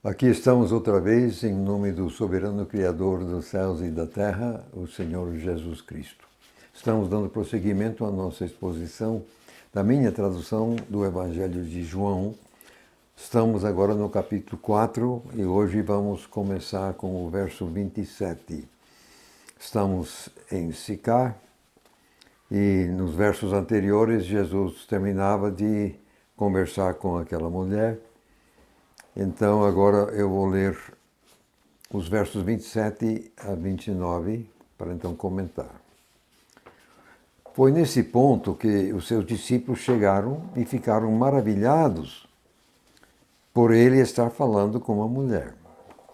Aqui estamos outra vez em nome do soberano Criador dos céus e da terra, o Senhor Jesus Cristo. Estamos dando prosseguimento à nossa exposição da minha tradução do Evangelho de João. Estamos agora no capítulo 4 e hoje vamos começar com o verso 27. Estamos em Sicar e nos versos anteriores Jesus terminava de conversar com aquela mulher. Então, agora eu vou ler os versos 27 a 29 para então comentar. Foi nesse ponto que os seus discípulos chegaram e ficaram maravilhados por ele estar falando com uma mulher.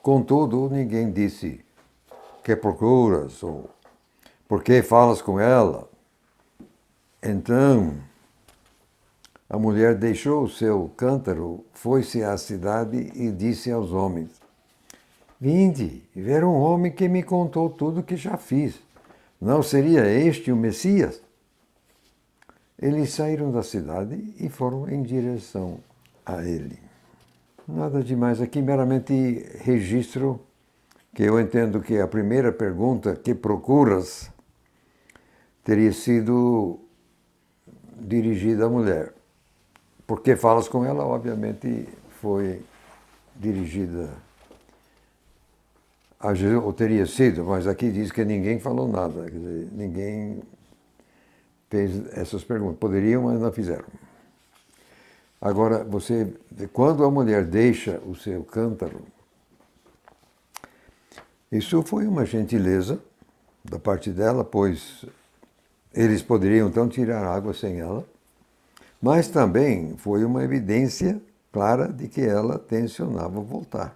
Contudo, ninguém disse: "Que procuras?" ou "Por que falas com ela?" Então, a mulher deixou o seu cântaro, foi-se à cidade e disse aos homens: "Vinde, ver um homem que me contou tudo o que já fiz. Não seria este o Messias?" Eles saíram da cidade e foram em direção a ele. Nada demais aqui, meramente registro que eu entendo que a primeira pergunta, "que procuras?", teria sido dirigida à mulher. Por que falas com ela? Obviamente foi dirigida a Jesus, ou teria sido, mas aqui diz que ninguém falou nada, quer dizer, ninguém fez essas perguntas. Poderiam, mas não fizeram. Agora, quando a mulher deixa o seu cântaro, isso foi uma gentileza da parte dela, pois eles poderiam então tirar água sem ela, mas também foi uma evidência clara de que ela tencionava voltar.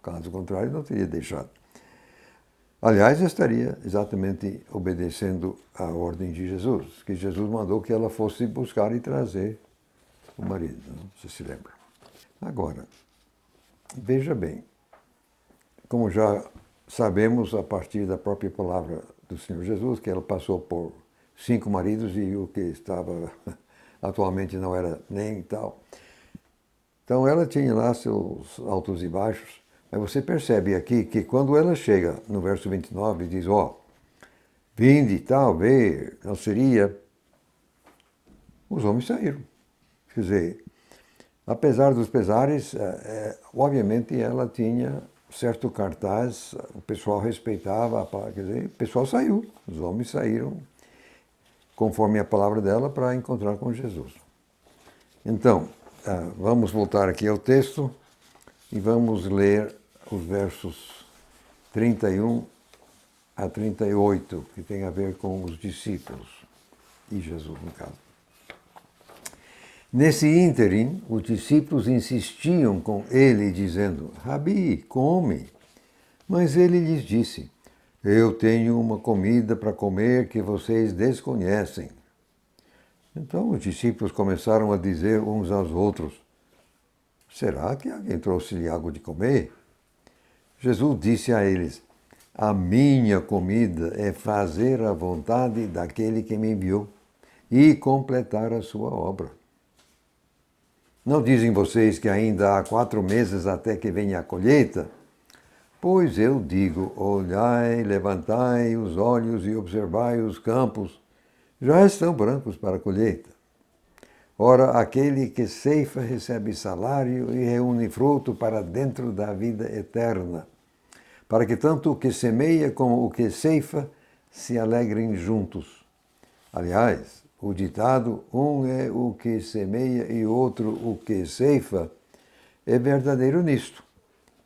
Caso contrário, não teria deixado. Aliás, estaria exatamente obedecendo à ordem de Jesus, que Jesus mandou que ela fosse buscar e trazer o marido, não? Você se lembra. Agora, veja bem, como já sabemos a partir da própria palavra do Senhor Jesus, que ela passou por 5 maridos e o que estava atualmente não era nem tal. Então ela tinha lá seus altos e baixos, mas você percebe aqui que quando ela chega no verso 29 e diz, vinde e tal, vê, não seria, os homens saíram. Quer dizer, apesar dos pesares, obviamente ela tinha certo cartaz, o pessoal respeitava, quer dizer, o pessoal saiu, os homens saíram, conforme a palavra dela, para encontrar com Jesus. Então, vamos voltar aqui ao texto e vamos ler os versos 31 a 38, que tem a ver com os discípulos e Jesus, no caso. Nesse ínterim, os discípulos insistiam com ele, dizendo, Rabi, come. Mas ele lhes disse, eu tenho uma comida para comer que vocês desconhecem. Então os discípulos começaram a dizer uns aos outros, será que alguém trouxe-lhe algo de comer? Jesus disse a eles, a minha comida é fazer a vontade daquele que me enviou e completar a sua obra. Não dizem vocês que ainda há 4 meses até que venha a colheita? Pois eu digo, olhai, levantai os olhos e observai os campos, já estão brancos para a colheita. Ora, aquele que ceifa recebe salário e reúne fruto para dentro da vida eterna, para que tanto o que semeia como o que ceifa se alegrem juntos. Aliás, o ditado, um é o que semeia e outro o que ceifa, é verdadeiro nisto.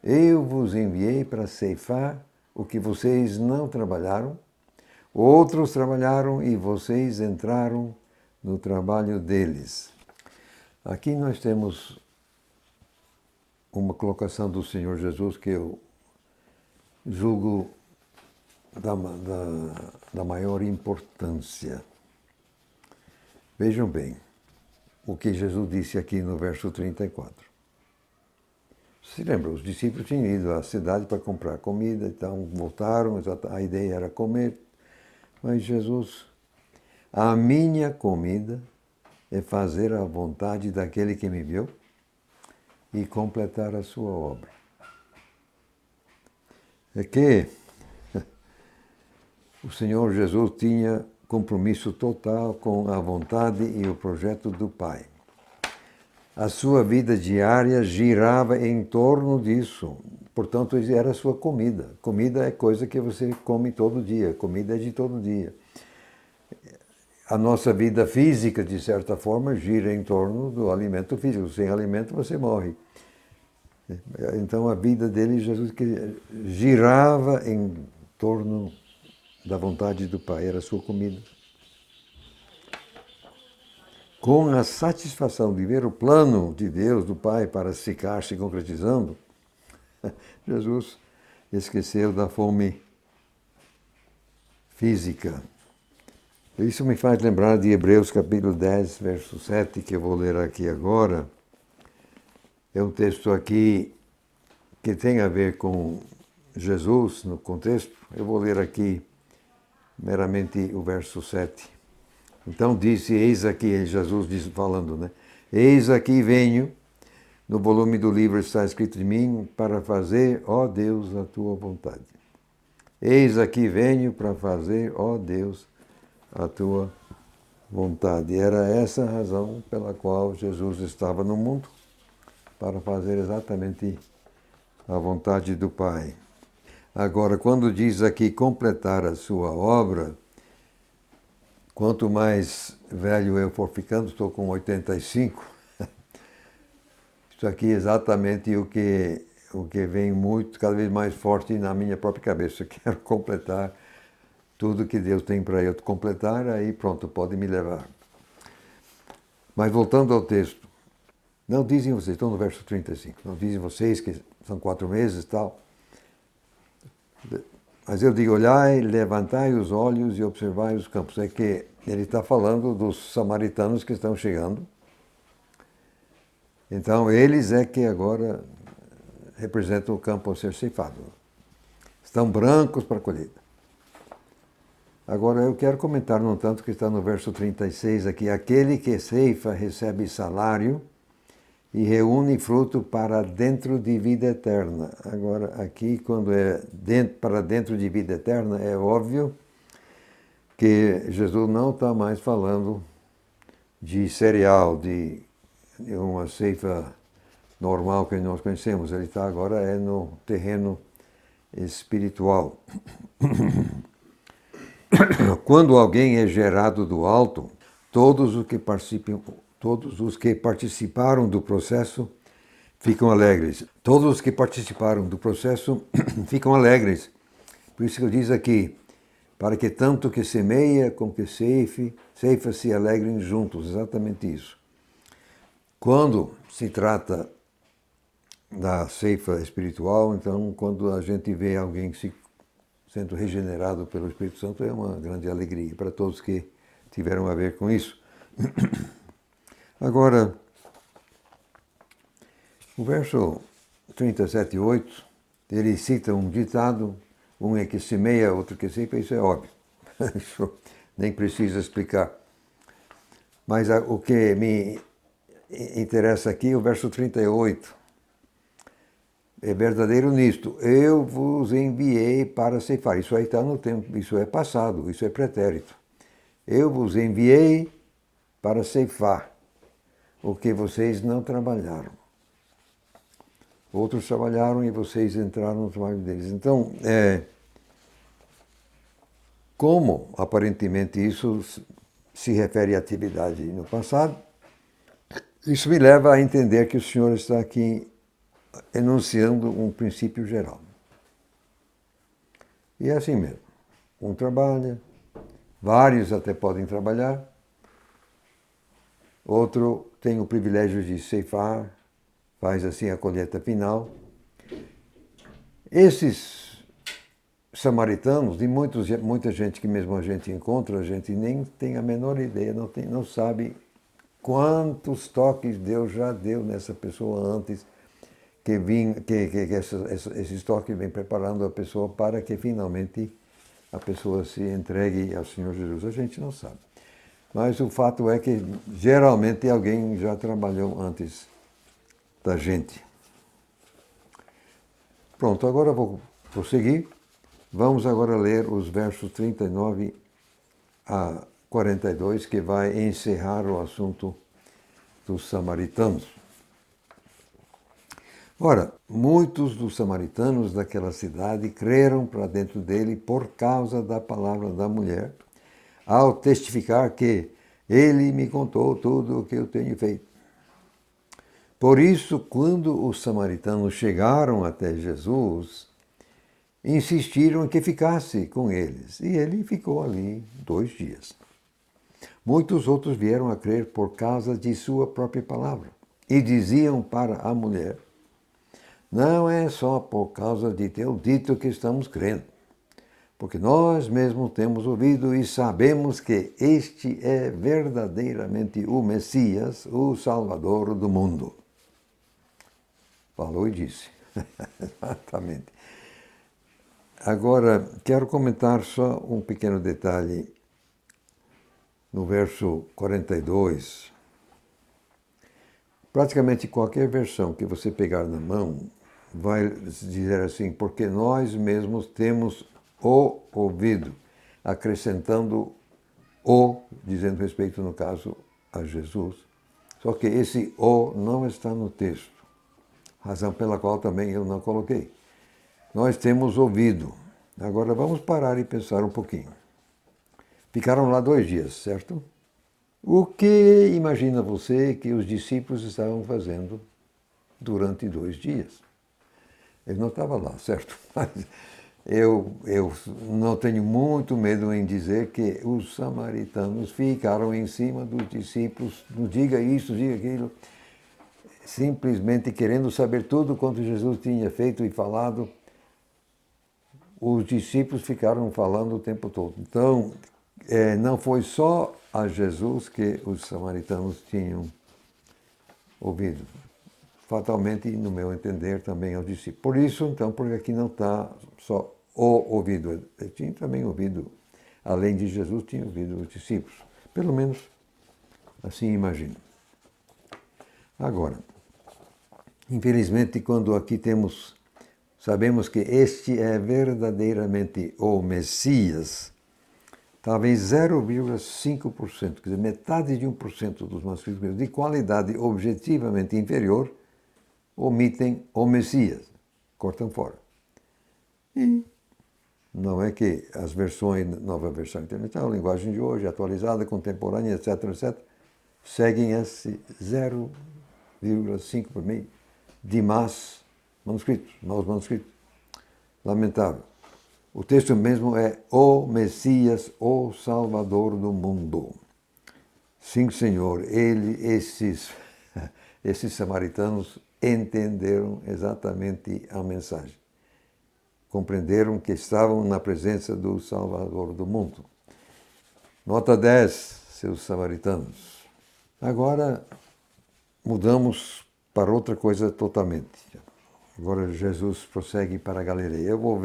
Eu vos enviei para ceifar o que vocês não trabalharam, outros trabalharam e vocês entraram no trabalho deles. Aqui nós temos uma colocação do Senhor Jesus que eu julgo da maior importância. Vejam bem o que Jesus disse aqui no verso 34. Se lembra, os discípulos tinham ido à cidade para comprar comida, então voltaram, a ideia era comer, mas Jesus, a minha comida é fazer a vontade daquele que me enviou e completar a sua obra. É que o Senhor Jesus tinha compromisso total com a vontade e o projeto do Pai. A sua vida diária girava em torno disso. Portanto, era a sua comida. Comida é coisa que você come todo dia. Comida é de todo dia. A nossa vida física, de certa forma, gira em torno do alimento físico. Sem alimento, você morre. Então, a vida dele, Jesus, que girava em torno da vontade do Pai. Era a sua comida. Com a satisfação de ver o plano de Deus, do Pai, para ficar se concretizando, Jesus esqueceu da fome física. Isso me faz lembrar de Hebreus capítulo 10, verso 7, que eu vou ler aqui agora. É um texto aqui que tem a ver com Jesus no contexto. Eu vou ler aqui meramente o verso 7. Então disse, eis aqui, Jesus diz, falando, né? Eis aqui venho, no volume do livro está escrito de mim, para fazer, ó Deus, a tua vontade. Eis aqui venho para fazer, ó Deus, a tua vontade. Era essa a razão pela qual Jesus estava no mundo, para fazer exatamente a vontade do Pai. Agora, quando diz aqui completar a sua obra, quanto mais velho eu for ficando, estou com 85, isso aqui é exatamente o que vem muito, cada vez mais forte na minha própria cabeça. Eu quero completar tudo que Deus tem para eu completar, aí pronto, pode me levar. Mas voltando ao texto, não dizem vocês, estão no verso 35, não dizem vocês que são 4 meses e tal. Mas eu digo, olhai, levantai os olhos e observai os campos. É que ele está falando dos samaritanos que estão chegando. Então, eles é que agora representam o campo a ser ceifado. Estão brancos para a colheita. Agora, eu quero comentar num tanto que está no verso 36 aqui. Aquele que ceifa recebe salário e reúne fruto para dentro de vida eterna. Agora, aqui, quando é para dentro de vida eterna, é óbvio que Jesus não está mais falando de cereal, de uma ceifa normal que nós conhecemos. Ele está agora no terreno espiritual. Quando alguém é gerado do alto, todos os que participaram do processo ficam alegres. Todos os que participaram do processo ficam alegres. Por isso que eu diz aqui, para que tanto que semeia como que ceifa se alegrem juntos. Exatamente isso. Quando se trata da ceifa espiritual, então, quando a gente vê alguém sendo regenerado pelo Espírito Santo, é uma grande alegria para todos que tiveram a ver com isso. Agora, o verso 37 e 8, ele cita um ditado, um é que semeia, outro que ceifa, isso é óbvio. Isso nem precisa explicar. Mas o que me interessa aqui é o verso 38. É verdadeiro nisto. Eu vos enviei para ceifar. Isso aí está no tempo, isso é passado, isso é pretérito. Eu vos enviei para ceifar o que vocês não trabalharam. Outros trabalharam e vocês entraram no trabalho deles. Então, como aparentemente isso se refere à atividade no passado, isso me leva a entender que o Senhor está aqui enunciando um princípio geral. E é assim mesmo. Um trabalha, vários até podem trabalhar, outro tem o privilégio de ceifar, faz assim a colheita final. Esses samaritanos, de muita gente que mesmo a gente encontra, a gente nem tem a menor ideia, não sabe quantos toques Deus já deu nessa pessoa antes que esses toques vêm preparando a pessoa para que finalmente a pessoa se entregue ao Senhor Jesus. A gente não sabe. Mas o fato é que geralmente alguém já trabalhou antes da gente. Pronto, agora vou prosseguir. Vamos agora ler os versos 39 a 42, que vai encerrar o assunto dos samaritanos. Ora, muitos dos samaritanos daquela cidade creram para dentro dele por causa da palavra da mulher, ao testificar que ele me contou tudo o que eu tenho feito. Por isso, quando os samaritanos chegaram até Jesus, insistiram em que ficasse com eles, e ele ficou ali 2 dias. Muitos outros vieram a crer por causa de sua própria palavra, e diziam para a mulher: não é só por causa de teu dito que estamos crendo, porque nós mesmos temos ouvido e sabemos que este é verdadeiramente o Messias, o Salvador do mundo. Falou e disse. Exatamente. Agora, quero comentar só um pequeno detalhe no verso 42. Praticamente qualquer versão que você pegar na mão vai dizer assim, porque nós mesmos temos o ouvido, acrescentando o, dizendo respeito, no caso, a Jesus. Só que esse o não está no texto, razão pela qual também eu não coloquei. Nós temos ouvido. Agora vamos parar e pensar um pouquinho. Ficaram lá 2 dias, certo? O que imagina você que os discípulos estavam fazendo durante 2 dias? Eu não estava lá, certo? Mas eu não tenho muito medo em dizer que os samaritanos ficaram em cima dos discípulos, não diga isso, diga aquilo, simplesmente querendo saber tudo quanto Jesus tinha feito e falado. Os discípulos ficaram falando o tempo todo. Então, não foi só a Jesus que os samaritanos tinham ouvido. Fatalmente, no meu entender, também aos discípulos. Por isso, então, porque aqui não está só o ouvido. Ele tinha também ouvido, além de Jesus, tinha ouvido os discípulos. Pelo menos, assim imagino. Agora, infelizmente, quando aqui sabemos que este é verdadeiramente o Messias, talvez 0,5%, quer dizer, metade de 1% dos manuscritos de qualidade objetivamente inferior, omitem o Messias, cortam fora. E não é que as versões, nova versão internacional, linguagem de hoje, atualizada, contemporânea, etc., etc., seguem esse 0,5% de maus manuscritos. Lamentável. O texto mesmo é o Messias, o Salvador do mundo. Sim, Senhor, esses samaritanos entenderam exatamente a mensagem. Compreenderam que estavam na presença do Salvador do mundo. Nota 10, seus samaritanos. Agora mudamos para outra coisa totalmente. Agora Jesus prossegue para a Galileia. Eu vou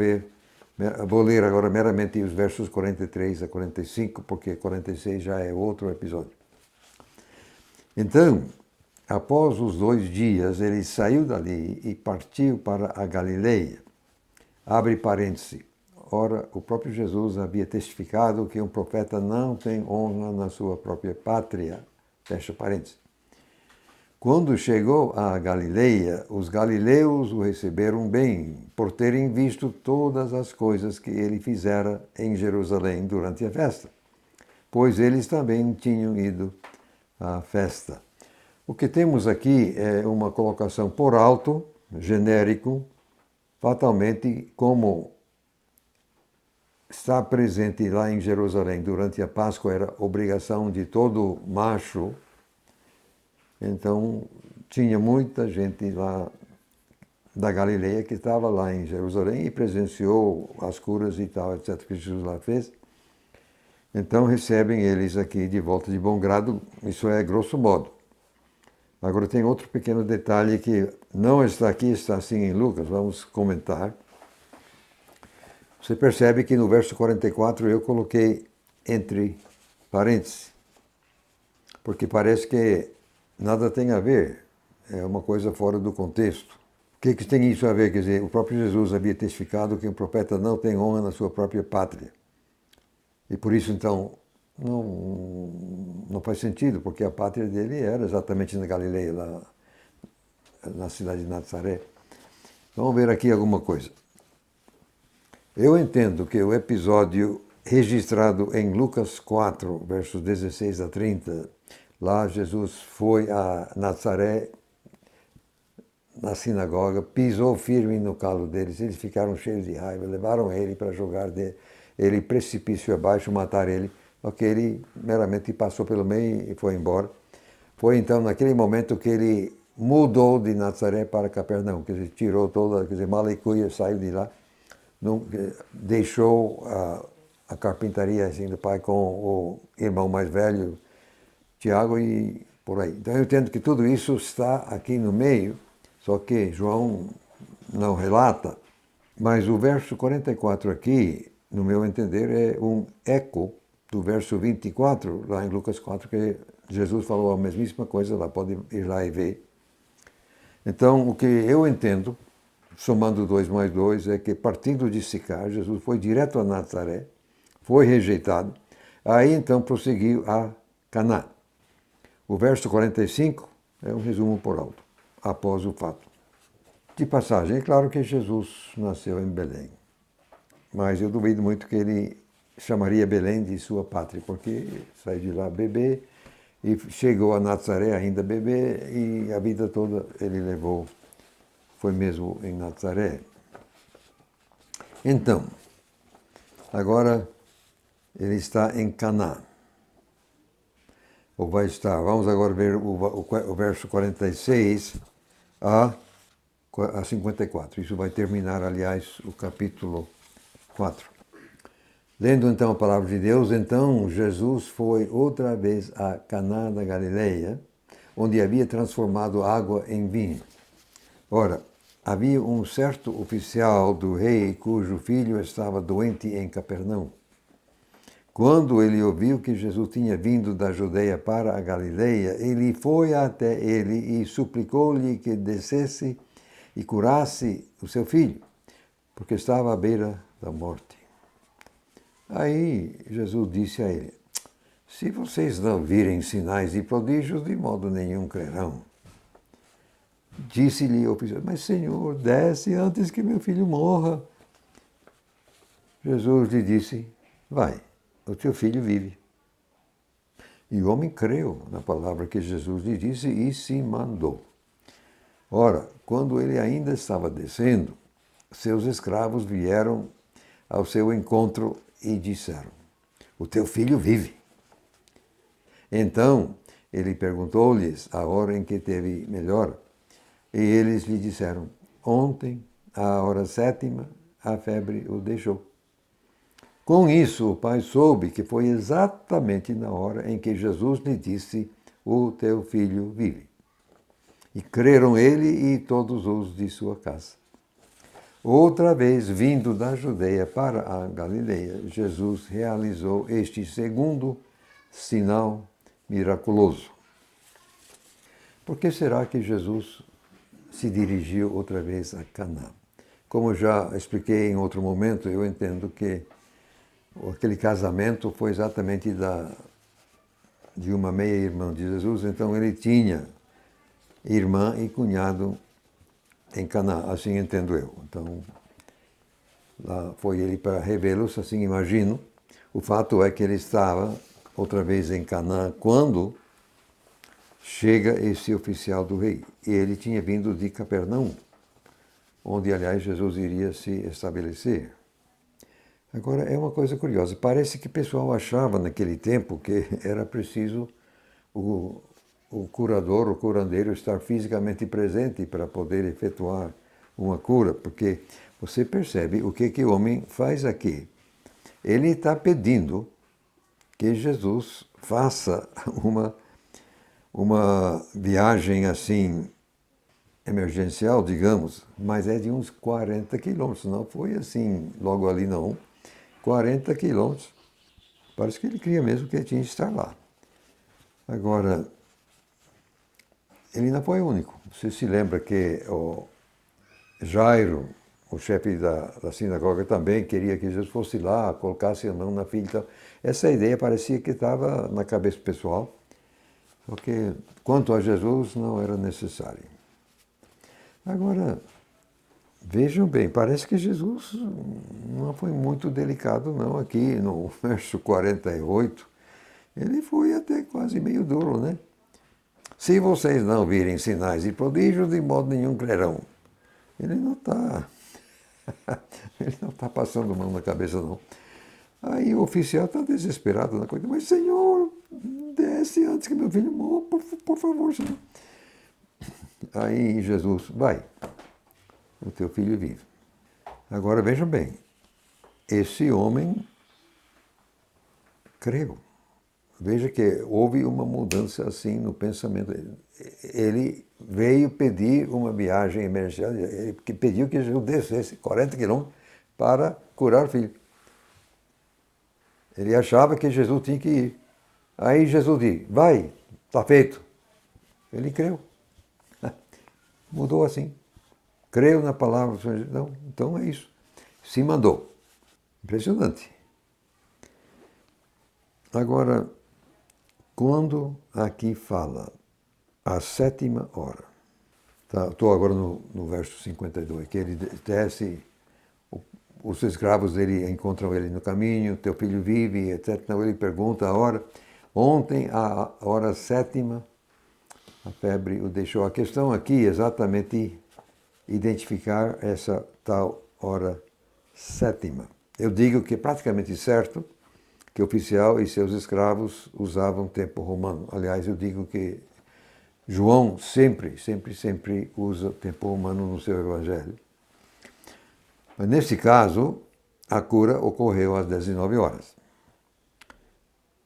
ler agora meramente os versos 43 a 45, porque 46 já é outro episódio. Então, após os 2 dias, ele saiu dali e partiu para a Galileia. Abre parêntese. Ora, o próprio Jesus havia testificado que um profeta não tem honra na sua própria pátria. Fecha parêntese. Quando chegou à Galileia, os galileus o receberam bem, por terem visto todas as coisas que ele fizera em Jerusalém durante a festa, pois eles também tinham ido à festa. O que temos aqui é uma colocação por alto, genérico, fatalmente como estar presente lá em Jerusalém durante a Páscoa era obrigação de todo macho. Então, tinha muita gente lá da Galileia que estava lá em Jerusalém e presenciou as curas e tal, etc., que Jesus lá fez. Então, recebem eles aqui de volta de bom grado, isso é grosso modo. Agora, tem outro pequeno detalhe que não está aqui, está assim em Lucas, vamos comentar. Você percebe que no verso 44 eu coloquei entre parênteses, porque parece que nada tem a ver, é uma coisa fora do contexto. que tem isso a ver? Quer dizer, o próprio Jesus havia testificado que um profeta não tem honra na sua própria pátria. E por isso, então, não faz sentido, porque a pátria dele era exatamente na Galileia, lá na cidade de Nazaré. Vamos ver aqui alguma coisa. Eu entendo que o episódio registrado em Lucas 4, versos 16 a 30, lá Jesus foi a Nazaré, na sinagoga, pisou firme no calo deles, eles ficaram cheios de raiva, levaram ele para jogar ele precipício abaixo, matar ele, porque ele meramente passou pelo meio e foi embora. Foi então naquele momento que ele mudou de Nazaré para Capernaum, quer dizer, tirou toda, quer dizer, mala e cuia, saiu de lá, deixou a carpintaria assim, do pai com o irmão mais velho, Tiago, e por aí. Então eu entendo que tudo isso está aqui no meio, só que João não relata, mas o verso 44 aqui, no meu entender, é um eco do verso 24, lá em Lucas 4, que Jesus falou a mesmíssima coisa, lá pode ir lá e ver. Então, o que eu entendo, somando 2 mais 2, é que partindo de Sicar, Jesus foi direto a Nazaré, foi rejeitado, aí então prosseguiu a Caná. O verso 45 é um resumo por alto, após o fato. De passagem, é claro que Jesus nasceu em Belém, mas eu duvido muito que ele chamaria Belém de sua pátria, porque saiu de lá bebê e chegou a Nazaré ainda bebê e a vida toda ele levou, foi mesmo em Nazaré. Então, agora ele está em Caná. Ou vai estar. Vamos agora ver o verso 46 a 54. Isso vai terminar, aliás, o capítulo 4. Lendo então a palavra de Deus, então Jesus foi outra vez a Caná da Galileia, onde havia transformado água em vinho. Ora, havia um certo oficial do rei cujo filho estava doente em Capernaum. Quando ele ouviu que Jesus tinha vindo da Judeia para a Galileia, ele foi até ele e suplicou-lhe que descesse e curasse o seu filho, porque estava à beira da morte. Aí Jesus disse a ele: se vocês não virem sinais e prodígios, de modo nenhum crerão. Disse-lhe o oficial: mas Senhor, desce antes que meu filho morra. Jesus lhe disse: vai, o teu filho vive. E o homem creu na palavra que Jesus lhe disse e se mandou. Ora, quando ele ainda estava descendo, seus escravos vieram ao seu encontro e disseram: o teu filho vive. Então ele perguntou-lhes a hora em que teve melhor, e eles lhe disseram: ontem, à hora 7ª, a febre o deixou. Com isso, o pai soube que foi exatamente na hora em que Jesus lhe disse: o teu filho vive. E creram ele e todos os de sua casa. Outra vez, vindo da Judeia para a Galileia, Jesus realizou este segundo sinal miraculoso. Por que será que Jesus se dirigiu outra vez a Caná? Como já expliquei em outro momento, eu entendo que aquele casamento foi exatamente de uma meia-irmã de Jesus, então ele tinha irmã e cunhado em Caná, assim entendo eu. Então, lá foi ele para revê-los, assim imagino. O fato é que ele estava outra vez em Caná quando chega esse oficial do rei. E ele tinha vindo de Capernaum, onde, aliás, Jesus iria se estabelecer. Agora, é uma coisa curiosa. Parece que o pessoal achava naquele tempo que era preciso o curador, o curandeiro, estar fisicamente presente para poder efetuar uma cura, porque você percebe o que o homem faz aqui. Ele está pedindo que Jesus faça uma viagem assim emergencial, digamos, mas é de uns 40 quilômetros, não foi assim logo ali não. 40 quilômetros. Parece que ele queria mesmo que ele tinha que estar lá. Agora, ele não foi o único. Você se lembra que Jairo, o chefe da sinagoga, também queria que Jesus fosse lá, colocasse a mão na filha. Então, essa ideia parecia que estava na cabeça pessoal, só que quanto a Jesus não era necessário. Agora, vejam bem, parece que Jesus não foi muito delicado, não. Aqui no verso 48, ele foi até quase meio duro, né? Se vocês não virem sinais e prodígios, de modo nenhum crerão. Ele não está ele não está passando mão na cabeça, não. Aí o oficial está desesperado na coisa. Mas, Senhor, desce antes que meu filho morra, por favor, Senhor. Aí Jesus, vai, o teu filho vive. Agora vejam bem, esse homem creu. Veja que houve uma mudança assim no pensamento. Ele veio pedir uma viagem emergencial, ele pediu que Jesus descesse 40 quilômetros para curar o filho. Ele achava que Jesus tinha que ir. Aí Jesus disse, vai, está feito. Ele creu. Mudou assim. Creu na palavra do Senhor Jesus. Não, então é isso. Se mandou. Impressionante. Agora, quando aqui fala a 7ª hora, estou agora no verso 52, que ele desce, os escravos dele encontram ele no caminho, teu filho vive, etc. Então ele pergunta a hora. Ontem, a hora 7ª, a febre o deixou. A questão aqui é exatamente identificar essa tal hora 7ª. Eu digo que é praticamente certo que o oficial e seus escravos usavam tempo romano. Aliás, eu digo que João sempre usa tempo romano no seu evangelho. Mas nesse caso, a cura ocorreu às 19 horas.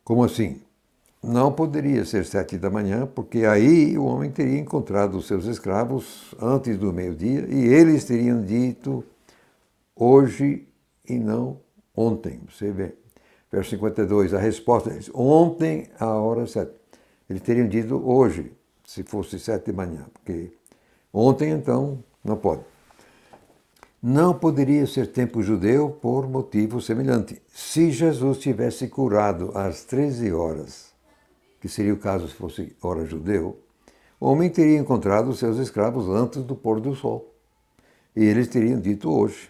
Como assim? Não poderia ser 7 da manhã, porque aí o homem teria encontrado os seus escravos antes do meio-dia e eles teriam dito hoje e não ontem. Você vê. Verso 52, a resposta é ontem, a hora 7. Eles teriam dito hoje, se fosse 7 de manhã, porque ontem, então, não pode. Não poderia ser tempo judeu por motivo semelhante. Se Jesus tivesse curado às 13 horas, que seria o caso se fosse hora judeu, o homem teria encontrado os seus escravos antes do pôr do sol. E eles teriam dito hoje.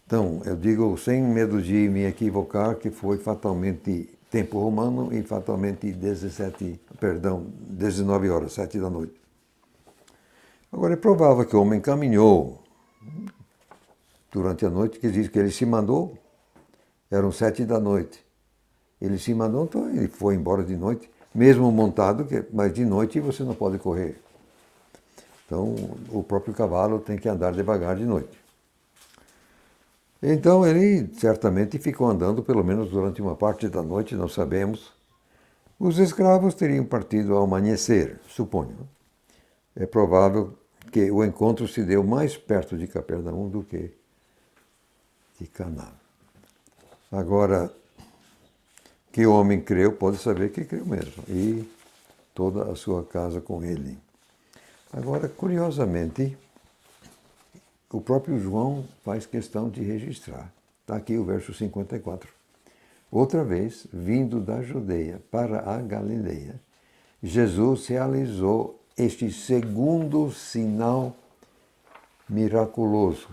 Então, eu digo sem medo de me equivocar que foi fatalmente tempo romano e fatalmente 19 horas, 7 da noite. Agora, é provável que o homem caminhou durante a noite, que diz que ele se mandou, eram 7 da noite. Ele se mandou, então ele foi embora de noite, mesmo montado, mas de noite você não pode correr. Então, o próprio cavalo tem que andar devagar de noite. Então ele certamente ficou andando, pelo menos durante uma parte da noite, não sabemos. Os escravos teriam partido ao amanhecer, suponho. É provável que o encontro se deu mais perto de Capernaum do que de Caná. Agora, que o homem creu, pode saber que creu mesmo, e toda a sua casa com ele. Agora, curiosamente, o próprio João faz questão de registrar. Está aqui o verso 54. Outra vez, vindo da Judeia para a Galileia, Jesus realizou este segundo sinal miraculoso.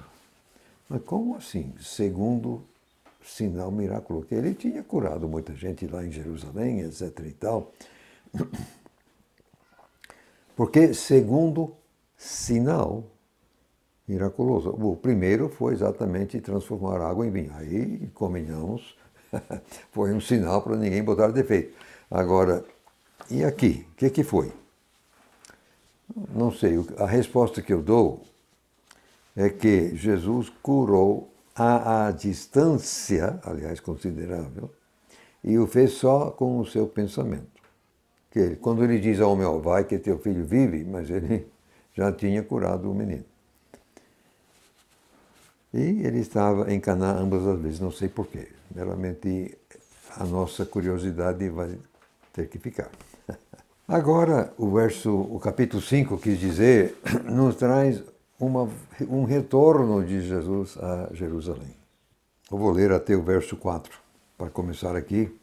Mas como assim, segundo sinal miraculoso? Porque ele tinha curado muita gente lá em Jerusalém, etc. e tal. Porque segundo sinal miraculoso. O primeiro foi exatamente transformar água em vinho. Aí, convenhamos, foi um sinal para ninguém botar defeito. Agora, e aqui? O que foi? Não sei. A resposta que eu dou é que Jesus curou à distância, aliás, considerável, e o fez só com o seu pensamento. Que quando ele diz ao homem, ó, vai que teu filho vive, mas ele já tinha curado o menino. E ele estava em Caná ambas as vezes, não sei porquê. Meramente a nossa curiosidade vai ter que ficar. Agora, o capítulo 5, quis dizer, nos traz um retorno de Jesus a Jerusalém. Eu vou ler até o verso 4, para começar aqui.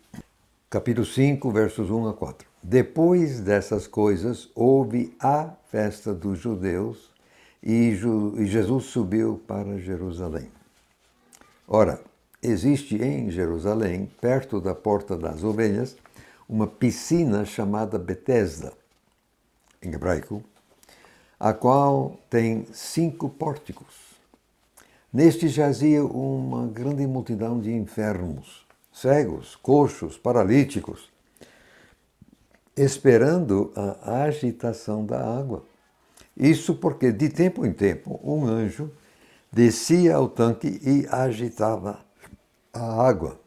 Capítulo 5, versos 1 a 4. Depois dessas coisas, houve a festa dos judeus e Jesus subiu para Jerusalém. Ora, existe em Jerusalém, perto da Porta das Ovelhas, uma piscina chamada Betesda, em hebraico, a qual tem 5 pórticos. Neste jazia uma grande multidão de enfermos, cegos, coxos, paralíticos, esperando a agitação da água. Isso porque, de tempo em tempo, um anjo descia ao tanque e agitava a água.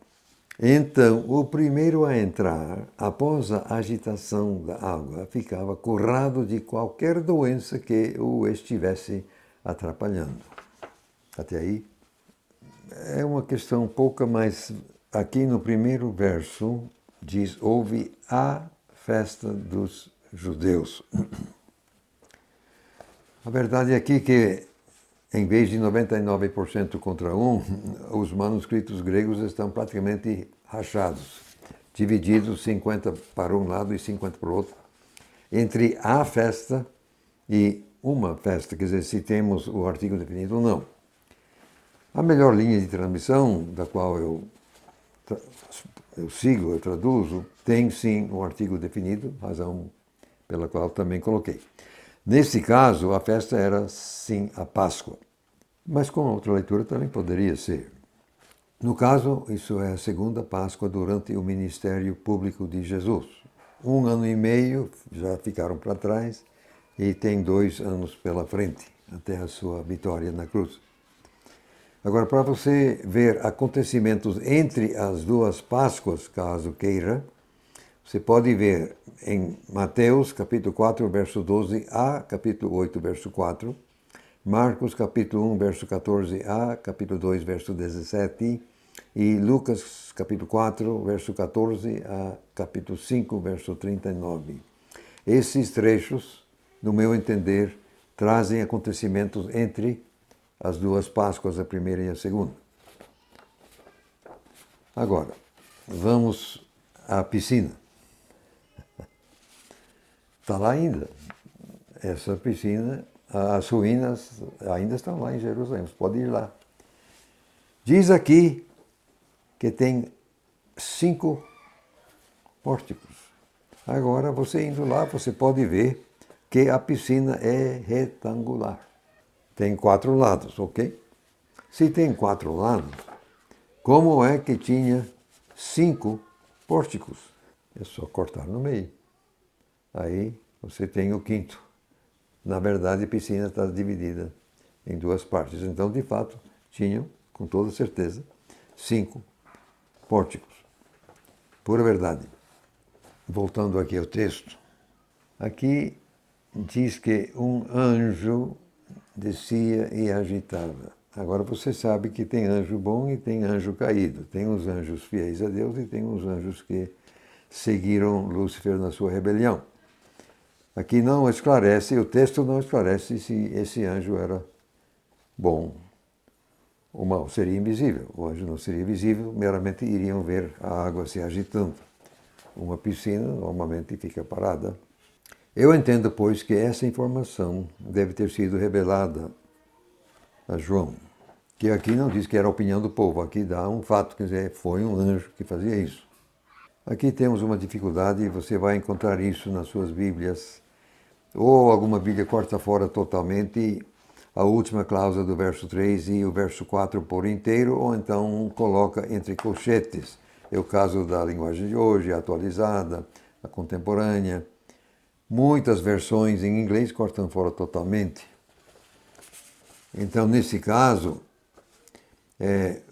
Então, o primeiro a entrar, após a agitação da água, ficava curado de qualquer doença que o estivesse atrapalhando. Até aí, é uma questão pouca, mas aqui no primeiro verso diz: houve a festa dos judeus. A verdade aqui é que, em vez de 99% contra 1, os manuscritos gregos estão praticamente rachados, divididos 50 para um lado e 50 para o outro, entre a festa e uma festa, quer dizer, se temos o artigo definido ou não. A melhor linha de transmissão, da qual eu sigo, eu traduzo, tem sim um artigo definido, razão pela qual também coloquei. Nesse caso, a festa era sim a Páscoa, mas com outra leitura também poderia ser. No caso, isso é a segunda Páscoa durante o ministério público de Jesus. 1 ano e meio já ficaram para trás e tem 2 anos pela frente, até a sua vitória na cruz. Agora, para você ver acontecimentos entre as duas Páscoas, caso queira, você pode ver em Mateus, capítulo 4, verso 12 a capítulo 8, verso 4, Marcos, capítulo 1, verso 14 a capítulo 2, verso 17, e Lucas, capítulo 4, verso 14 a capítulo 5, verso 39. Esses trechos, no meu entender, trazem acontecimentos entre as duas Páscoas, a primeira e a segunda. Agora, vamos à piscina. Está lá ainda. Essa piscina, as ruínas ainda estão lá em Jerusalém, você pode ir lá. Diz aqui que tem 5 pórticos. Agora, você indo lá, você pode ver que a piscina é retangular. Tem 4 lados, ok? Se tem 4 lados, como é que tinha 5 pórticos? É só cortar no meio. Aí você tem o 5º. Na verdade, a piscina está dividida em 2 partes. Então, de fato, tinham, com toda certeza, 5 pórticos. Pura verdade. Voltando aqui ao texto. Aqui diz que um anjo descia e agitava. Agora você sabe que tem anjo bom e tem anjo caído. Tem os anjos fiéis a Deus e tem os anjos que seguiram Lúcifer na sua rebelião. Aqui não esclarece, o texto não esclarece se esse anjo era bom ou mau. Seria invisível. O anjo não seria visível, meramente iriam ver a água se agitando. Uma piscina normalmente fica parada. Eu entendo, pois, que essa informação deve ter sido revelada a João, que aqui não diz que era a opinião do povo, aqui dá um fato, quer dizer, foi um anjo que fazia isso. Aqui temos uma dificuldade e você vai encontrar isso nas suas Bíblias, ou alguma Bíblia corta fora totalmente a última cláusula do verso 3 e o verso 4 por inteiro, ou então coloca entre colchetes. É o caso da linguagem de hoje, a atualizada, a contemporânea. Muitas versões em inglês cortam fora totalmente. Então, nesse caso,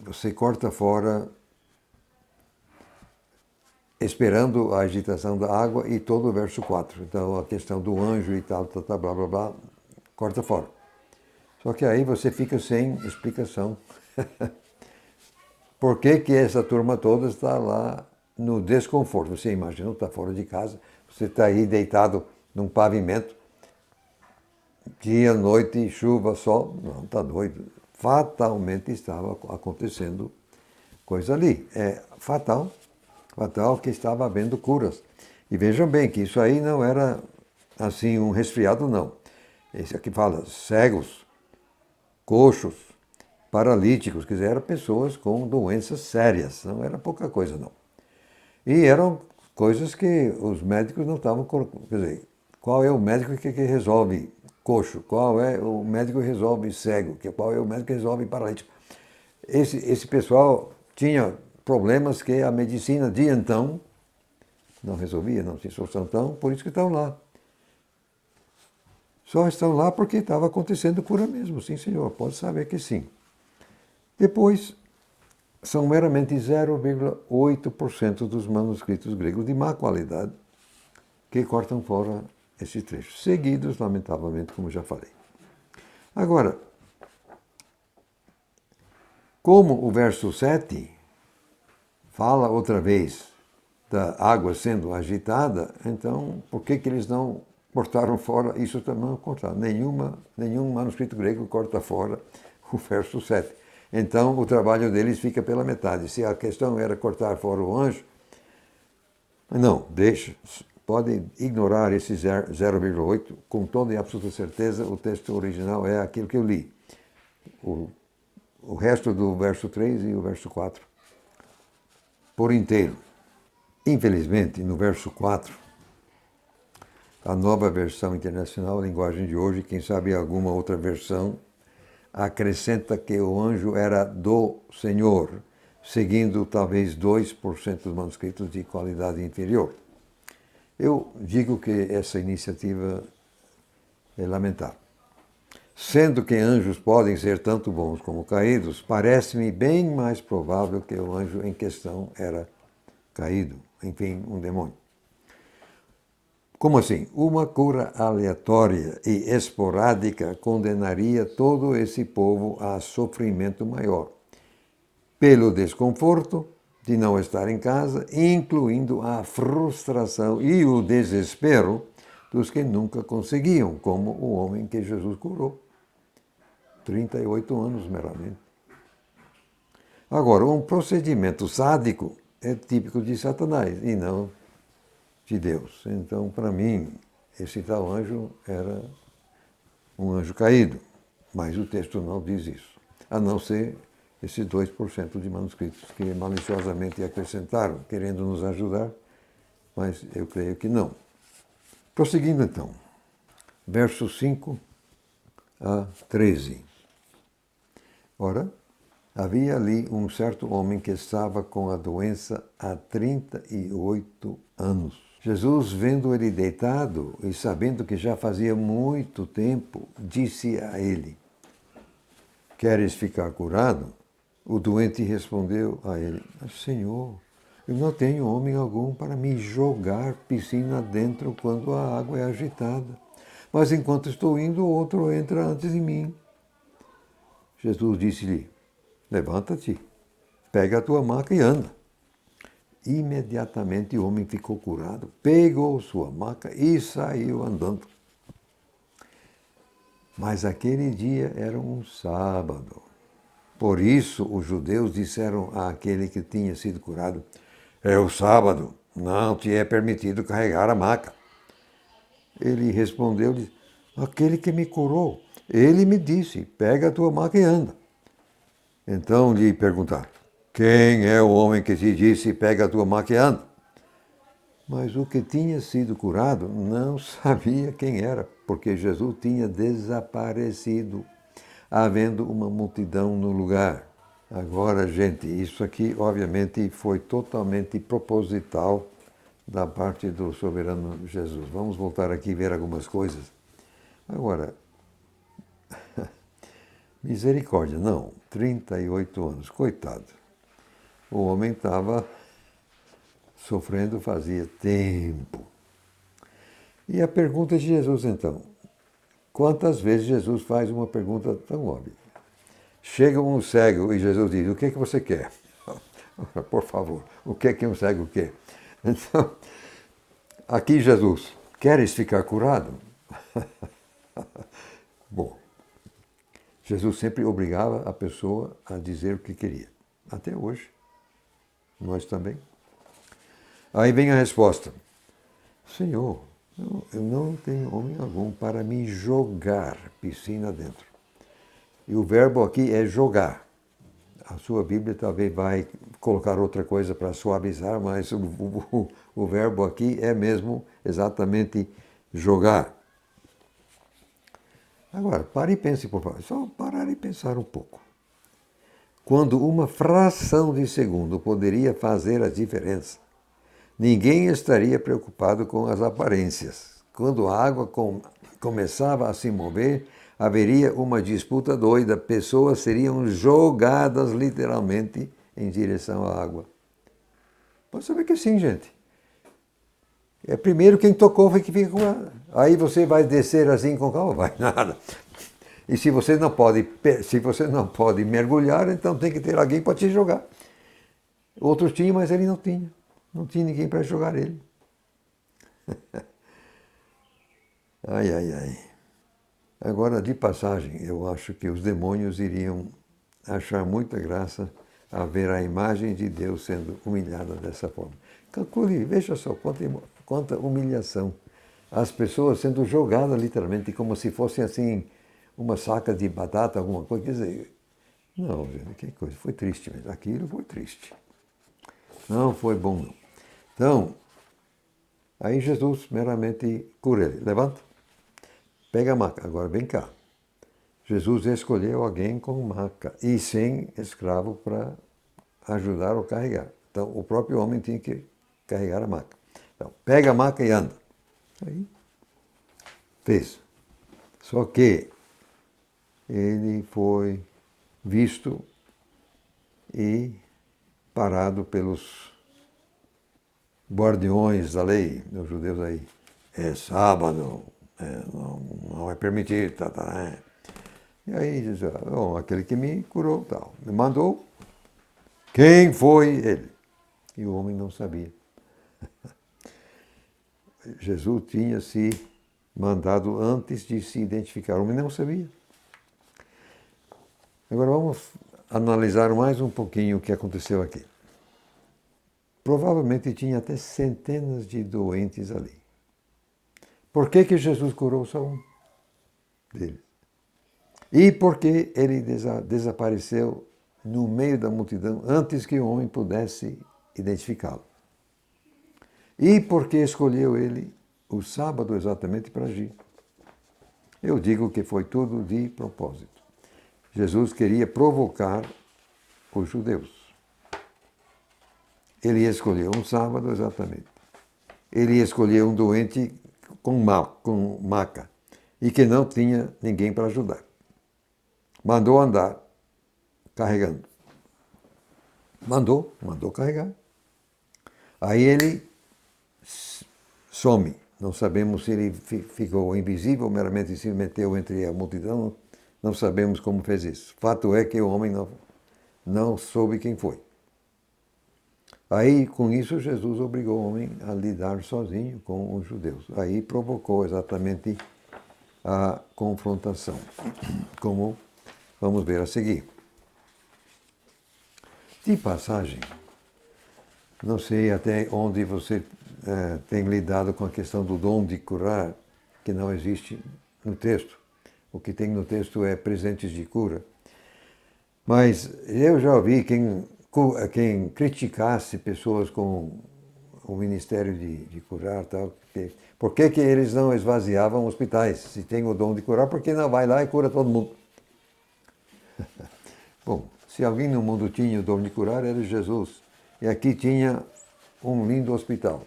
você corta fora esperando a agitação da água e todo o verso 4. Então, a questão do anjo e tal, blá, blá, blá, corta fora. Só que aí você fica sem explicação. Por que que essa turma toda está lá no desconforto? Você imagina, está fora de casa, você está aí deitado num pavimento, dia, noite, chuva, sol. Não, está doido. Fatalmente estava acontecendo coisa ali. É fatal, fatal que estava havendo curas. E vejam bem que isso aí não era assim um resfriado, não. Esse aqui fala cegos, coxos, paralíticos, quer dizer, eram pessoas com doenças sérias, não era pouca coisa, não. E eram coisas que os médicos não estavam... Quer dizer, qual é o médico que resolve coxo? Qual é o médico que resolve cego? Qual é o médico que resolve paralítico? Esse pessoal tinha problemas que a medicina de então não resolvia, não tinha solução, então por isso que estão lá. Só estão lá porque estava acontecendo cura mesmo, sim senhor, pode saber que sim. Depois, são meramente 0,8% dos manuscritos gregos de má qualidade que cortam fora esses trechos, seguidos, lamentavelmente, como já falei. Agora, como o verso 7 fala outra vez da água sendo agitada, então por que eles não cortaram fora isso também? Não cortaram. Nenhum manuscrito grego corta fora o verso 7. Então o trabalho deles fica pela metade. Se a questão era cortar fora o anjo, não, deixa. Podem ignorar esse 0,8, com toda e absoluta certeza o texto original é aquilo que eu li. O resto do verso 3 e o verso 4 por inteiro. Infelizmente, no verso 4, a nova versão internacional, a linguagem de hoje, quem sabe alguma outra versão, acrescenta que o anjo era do Senhor, seguindo talvez 2% dos manuscritos de qualidade inferior. Eu digo que essa iniciativa é lamentável. Sendo que anjos podem ser tanto bons como caídos, parece-me bem mais provável que o anjo em questão era caído, enfim, um demônio. Como assim? Uma cura aleatória e esporádica condenaria todo esse povo a sofrimento maior, pelo desconforto de não estar em casa, incluindo a frustração e o desespero dos que nunca conseguiam, como o homem que Jesus curou. 38 anos meramente. Agora, um procedimento sádico é típico de Satanás e não de Deus. Então, para mim, esse tal anjo era um anjo caído, mas o texto não diz isso, a não ser esses 2% de manuscritos que maliciosamente acrescentaram, querendo nos ajudar, mas eu creio que não. Prosseguindo então, versos 5 a 13. Ora, havia ali um certo homem que estava com a doença há 38 anos. Jesus, vendo ele deitado e sabendo que já fazia muito tempo, disse a ele: Queres ficar curado? O doente respondeu a ele: Senhor, eu não tenho homem algum para me jogar piscina dentro quando a água é agitada. Mas enquanto estou indo, outro entra antes de mim. Jesus disse-lhe: Levanta-te, pega a tua maca e anda. Imediatamente o homem ficou curado, pegou sua maca e saiu andando. Mas aquele dia era um sábado. Por isso os judeus disseram àquele que tinha sido curado: É o sábado, não te é permitido carregar a maca. Ele respondeu-lhe: Aquele que me curou, ele me disse: Pega a tua maca e anda. Então lhe perguntaram: Quem é o homem que te disse: Pega a tua maca e anda? Mas o que tinha sido curado não sabia quem era, porque Jesus tinha desaparecido, havendo uma multidão no lugar. Agora, gente, isso aqui obviamente foi totalmente proposital da parte do soberano Jesus. Vamos voltar aqui e ver algumas coisas. Agora, misericórdia, não, 38 anos, coitado. O homem estava sofrendo fazia tempo. E a pergunta de Jesus, então, quantas vezes Jesus faz uma pergunta tão óbvia? Chega um cego e Jesus diz: O que é que você quer? Por favor, o que é que um cego quer? Então, aqui Jesus: Queres ficar curado? Bom, Jesus sempre obrigava a pessoa a dizer o que queria. Até hoje. Nós também. Aí vem a resposta. Senhor, eu não tenho homem algum para me jogar piscina dentro. E o verbo aqui é jogar. A sua Bíblia talvez vai colocar outra coisa para suavizar, mas o verbo aqui é mesmo exatamente jogar. Agora, pare e pense, por favor. Só parar e pensar um pouco. Quando uma fração de segundo poderia fazer a diferença, ninguém estaria preocupado com as aparências. Quando a água começava a se mover, haveria uma disputa doida. Pessoas seriam jogadas literalmente em direção à água. Pode saber que sim, gente. É primeiro quem tocou foi que fica com a... Aí você vai descer assim com calma? Vai nada. E se você não pode mergulhar, então tem que ter alguém para te jogar. Outros tinham, mas ele não tinha. Não tinha ninguém para jogar ele. Ai, ai, ai. Agora, de passagem, eu acho que os demônios iriam achar muita graça a ver a imagem de Deus sendo humilhada dessa forma. Calcule, veja só quanta humilhação. As pessoas sendo jogadas literalmente como se fossem assim uma saca de batata, alguma coisa. Quer dizer, não, gente, que coisa. Foi triste mesmo. Aquilo foi triste. Não foi bom, não. Então, aí Jesus meramente cura ele. Levanta, pega a maca. Agora vem cá. Jesus escolheu alguém com maca e sem escravo para ajudar ou carregar. Então, o próprio homem tinha que carregar a maca. Então, pega a maca e anda. Aí, fez. Só que ele foi visto e parado pelos guardiões da lei, dos judeus aí. É sábado, não é permitido, tá. E aí diz, aquele que me curou, tal, me mandou, quem foi ele? E o homem não sabia. Jesus tinha se mandado antes de se identificar, o homem não sabia. Agora vamos analisar mais um pouquinho o que aconteceu aqui. Provavelmente tinha até centenas de doentes ali. Por que Jesus curou só um deles? E por que ele desapareceu no meio da multidão antes que o homem pudesse identificá-lo? E por que escolheu ele o sábado exatamente para agir? Eu digo que foi tudo de propósito. Jesus queria provocar os judeus. Ele escolheu um sábado exatamente. Ele escolheu um doente com maca e que não tinha ninguém para ajudar. Mandou andar carregando. Mandou carregar. Aí ele some. Não sabemos se ele ficou invisível, meramente se meteu entre a multidão. Não sabemos como fez isso. Fato é que o homem não soube quem foi. Aí, com isso, Jesus obrigou o homem a lidar sozinho com os judeus. Aí provocou exatamente a confrontação, como vamos ver a seguir. De passagem, não sei até onde você tem lidado com a questão do dom de curar, que não existe no texto. O que tem no texto é presentes de cura. Mas eu já ouvi quem criticasse pessoas com o ministério de curar, tal, por que eles não esvaziavam hospitais? Se tem o dom de curar, por que não vai lá e cura todo mundo? Bom, se alguém no mundo tinha o dom de curar, era Jesus. E aqui tinha um lindo hospital.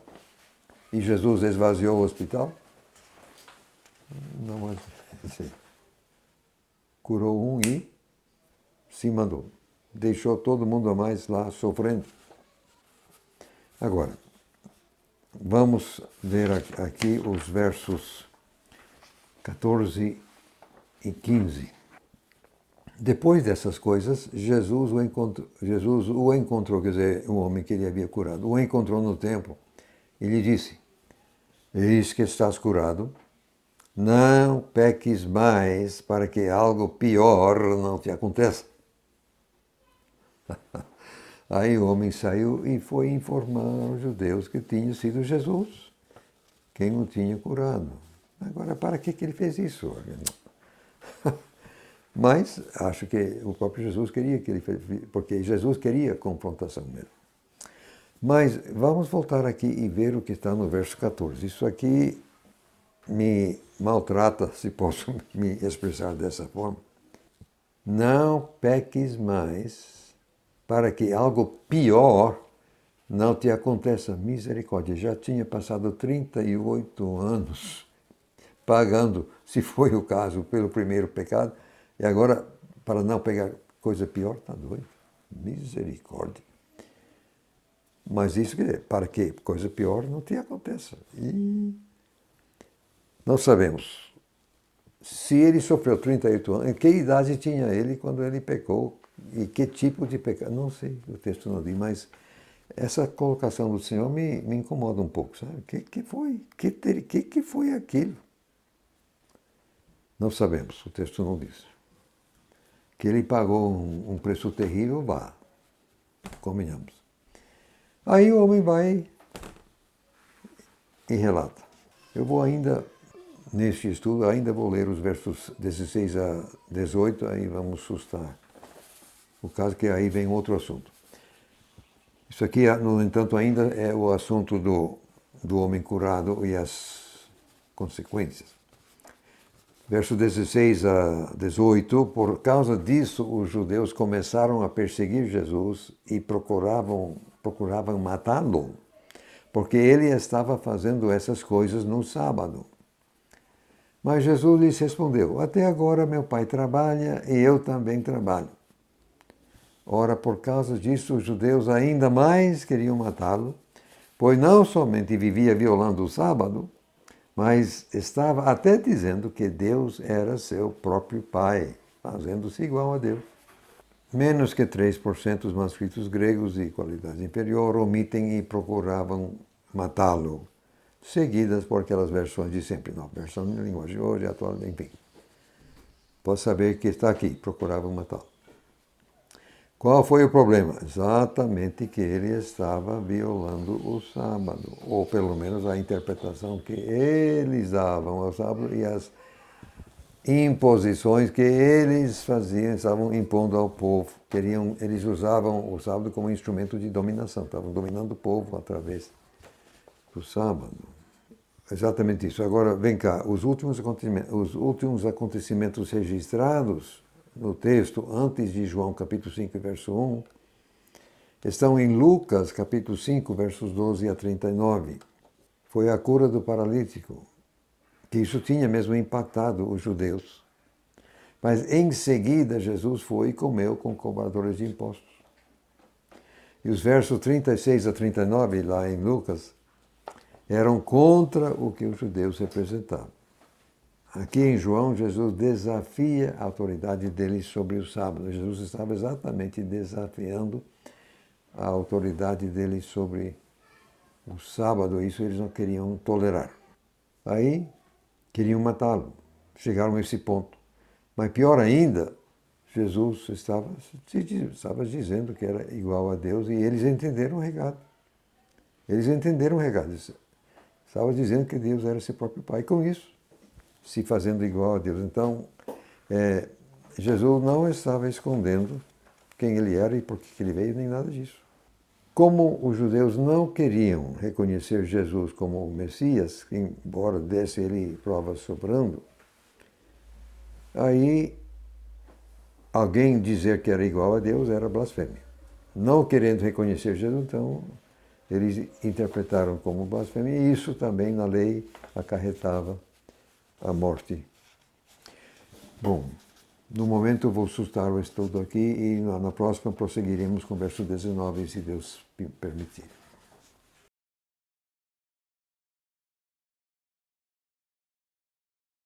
E Jesus esvaziou o hospital? Não, mas... Curou um e se mandou. Deixou todo mundo a mais lá sofrendo. Agora, vamos ver aqui os versos 14 e 15. Depois dessas coisas, Jesus o encontrou, quer dizer, o homem que ele havia curado, o encontrou no templo e lhe disse: eis que estás curado, não peques mais para que algo pior não te aconteça. Aí o homem saiu e foi informar os judeus que tinha sido Jesus quem o tinha curado. Agora, para que ele fez isso? Mas acho que o próprio Jesus queria que ele fez, porque Jesus queria confrontação mesmo. Mas vamos voltar aqui e ver o que está no verso 14. Isso aqui me maltrata, se posso me expressar dessa forma. Não peques mais para que algo pior não te aconteça. Misericórdia, já tinha passado 38 anos pagando, se foi o caso, pelo primeiro pecado, e agora, para não pegar coisa pior, está doido. Misericórdia. Mas isso para que coisa pior não te aconteça. E nós sabemos, se ele sofreu 38 anos, em que idade tinha ele quando ele pecou? E que tipo de pecado? Não sei, o texto não diz, mas essa colocação do Senhor me incomoda um pouco, sabe? O que foi? Que foi aquilo? Não sabemos, o texto não diz. Que ele pagou um preço terrível, vá, convenhamos. Aí o homem vai e relata. Eu vou ainda, neste estudo, ainda vou ler os versos 16 a 18, aí vamos sustar. O caso que aí vem outro assunto. Isso aqui, no entanto, ainda é o assunto do homem curado e as consequências. Verso 16 a 18, por causa disso, os judeus começaram a perseguir Jesus e procuravam matá-lo, porque ele estava fazendo essas coisas no sábado. Mas Jesus lhes respondeu: até agora meu pai trabalha e eu também trabalho. Ora, por causa disso, os judeus ainda mais queriam matá-lo, pois não somente vivia violando o sábado, mas estava até dizendo que Deus era seu próprio pai, fazendo-se igual a Deus. Menos que 3% dos manuscritos gregos de qualidade inferior omitem e procuravam matá-lo, seguidas por aquelas versões de sempre, não, versão de linguagem de hoje, atual, enfim. Pode saber que está aqui, procuravam matá-lo. Qual foi o problema? Exatamente que ele estava violando o sábado, ou pelo menos a interpretação que eles davam ao sábado e as imposições que eles faziam, estavam impondo ao povo. Eles usavam o sábado como instrumento de dominação, estavam dominando o povo através do sábado. Exatamente isso. Agora, vem cá, os últimos acontecimentos registrados no texto, antes de João capítulo 5, verso 1, estão em Lucas capítulo 5, versos 12 a 39. Foi a cura do paralítico, que isso tinha mesmo impactado os judeus. Mas em seguida Jesus foi e comeu com cobradores de impostos. E os versos 36 a 39, lá em Lucas, eram contra o que os judeus representavam. Aqui em João, Jesus desafia a autoridade deles sobre o sábado. Jesus estava exatamente desafiando a autoridade deles sobre o sábado. Isso eles não queriam tolerar. Aí, queriam matá-lo. Chegaram a esse ponto. Mas pior ainda, Jesus estava dizendo que era igual a Deus e eles entenderam o recado. Eles entenderam o recado. Estava dizendo que Deus era seu próprio Pai. E com isso, se fazendo igual a Deus. Então, Jesus não estava escondendo quem ele era e por que ele veio, nem nada disso. Como os judeus não queriam reconhecer Jesus como o Messias, embora desse ele prova sobrando, aí alguém dizer que era igual a Deus era blasfêmia. Não querendo reconhecer Jesus, então, eles interpretaram como blasfêmia, e isso também na lei acarretava a morte. Bom, no momento eu vou sustar o estudo aqui e na próxima prosseguiremos com o verso 19, se Deus permitir.